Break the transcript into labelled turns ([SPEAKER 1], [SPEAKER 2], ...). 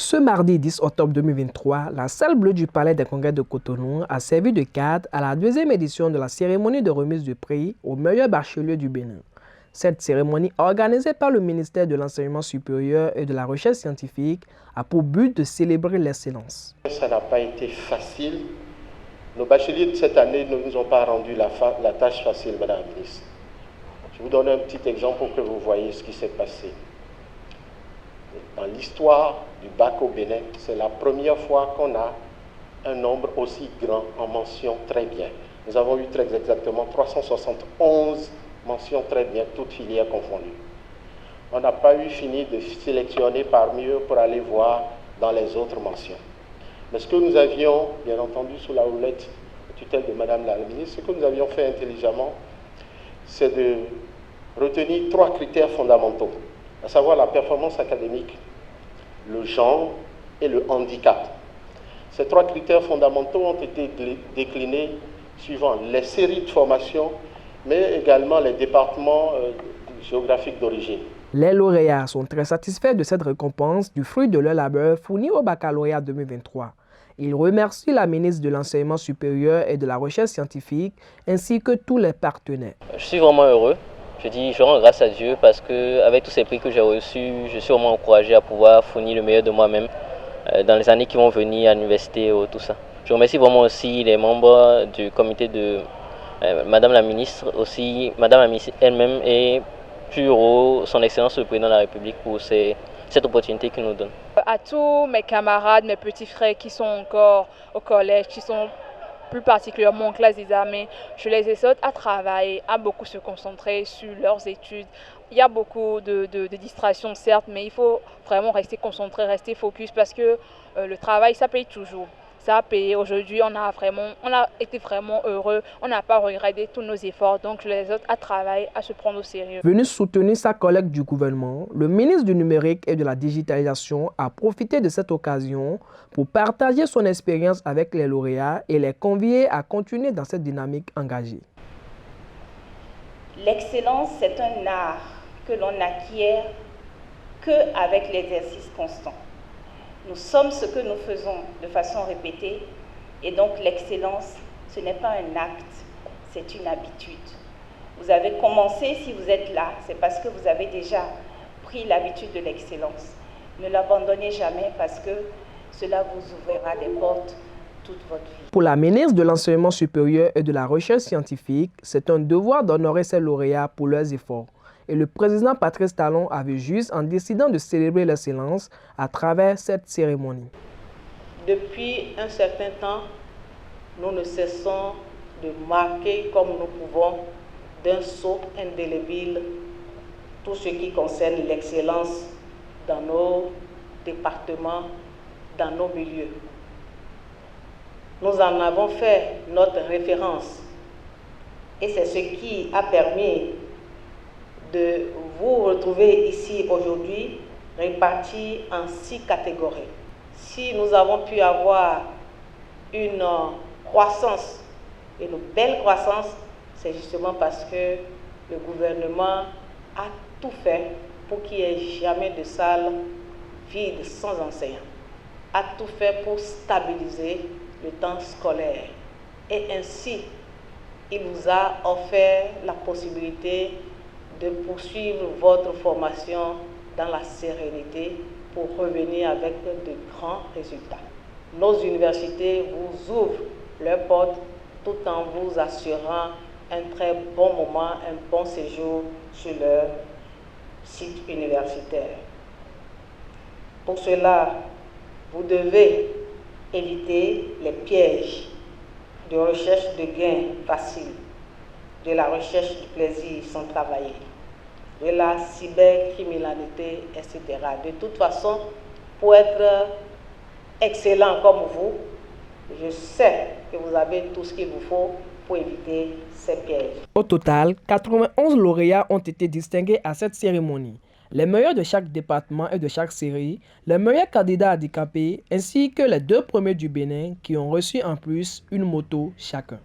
[SPEAKER 1] Ce mardi 10 octobre 2023, la salle bleue du Palais des Congrès de Cotonou a servi de cadre à la deuxième édition de la cérémonie de remise de prix aux meilleurs bacheliers du Bénin. Cette cérémonie, organisée par le ministère de l'Enseignement supérieur et de la Recherche scientifique, a pour but de célébrer l'excellence.
[SPEAKER 2] Ça n'a pas été facile. Nos bacheliers de cette année ne nous ont pas rendu la tâche facile, Madame la ministre. Je vous donne un petit exemple pour que vous voyez ce qui s'est passé. Dans l'histoire du bac au Bénin, c'est la première fois qu'on a un nombre aussi grand en mention très bien. Nous avons eu très exactement 371 mentions très bien, toutes filières confondues. On n'a pas eu fini de sélectionner parmi eux pour aller voir dans les autres mentions. Mais ce que nous avions, bien entendu, sous la houlette tutelle de Madame la ministre, ce que nous avions fait intelligemment, c'est de retenir 3 critères fondamentaux, à savoir la performance académique, le genre et le handicap. Ces 3 critères fondamentaux ont été déclinés suivant les séries de formation, mais également les départements géographiques d'origine.
[SPEAKER 1] Les lauréats sont très satisfaits de cette récompense du fruit de leur labeur fourni au baccalauréat 2023. Ils remercient la ministre de l'Enseignement supérieur et de la Recherche scientifique ainsi que tous les partenaires.
[SPEAKER 3] Je suis vraiment heureux. Je rends grâce à Dieu parce qu'avec tous ces prix que j'ai reçus, je suis vraiment encouragé à pouvoir fournir le meilleur de moi-même dans les années qui vont venir à l'université, tout ça. Je remercie vraiment aussi les membres du comité de Madame la ministre, aussi Madame la ministre elle-même et son Excellence le Président de la République pour cette opportunité qu'il nous donne.
[SPEAKER 4] À tous mes camarades, mes petits frères qui sont encore au collège, qui sont plus particulièrement en classe des armées, je les exhorte à travailler, à beaucoup se concentrer sur leurs études. Il y a beaucoup de distractions certes, mais il faut vraiment rester concentré, rester focus parce que le travail ça paye toujours. Ça a payé aujourd'hui, on a été vraiment heureux, on n'a pas regretté tous nos efforts, donc je les exhorte à travailler, à se prendre au sérieux.
[SPEAKER 1] Venu soutenir sa collègue du gouvernement, le ministre du Numérique et de la Digitalisation a profité de cette occasion pour partager son expérience avec les lauréats et les convier à continuer dans cette dynamique engagée.
[SPEAKER 5] L'excellence, c'est un art que l'on n'acquiert qu'avec l'exercice constant. Nous sommes ce que nous faisons de façon répétée et donc l'excellence, ce n'est pas un acte, c'est une habitude. Vous avez commencé, si vous êtes là, c'est parce que vous avez déjà pris l'habitude de l'excellence. Ne l'abandonnez jamais parce que cela vous ouvrira des portes toute votre vie.
[SPEAKER 1] Pour la ministre de l'Enseignement supérieur et de la Recherche scientifique, c'est un devoir d'honorer ses lauréats pour leurs efforts. Et le président Patrice Talon avait juste en décidant de célébrer l'excellence à travers cette cérémonie.
[SPEAKER 6] Depuis un certain temps, nous ne cessons de marquer comme nous pouvons d'un sceau indélébile tout ce qui concerne l'excellence dans nos départements, dans nos milieux. Nous en avons fait notre référence et c'est ce qui a permis de vous retrouver ici aujourd'hui répartis en 6 catégories. Si nous avons pu avoir une croissance, une belle croissance, c'est justement parce que le gouvernement a tout fait pour qu'il n'y ait jamais de salle vide sans enseignants, a tout fait pour stabiliser le temps scolaire. Et ainsi, il vous a offert la possibilité de poursuivre votre formation dans la sérénité pour revenir avec de grands résultats. Nos universités vous ouvrent leurs portes tout en vous assurant un très bon moment, un bon séjour sur leur site universitaire. Pour cela, vous devez éviter les pièges de recherche de gains faciles, de la recherche du plaisir sans travailler, de la cybercriminalité, etc. De toute façon, pour être excellent comme vous, je sais que vous avez tout ce qu'il vous faut pour éviter ces pièges.
[SPEAKER 1] Au total, 91 lauréats ont été distingués à cette cérémonie. Les meilleurs de chaque département et de chaque série, les meilleurs candidats handicapés, ainsi que les 2 premiers du Bénin qui ont reçu en plus une moto chacun.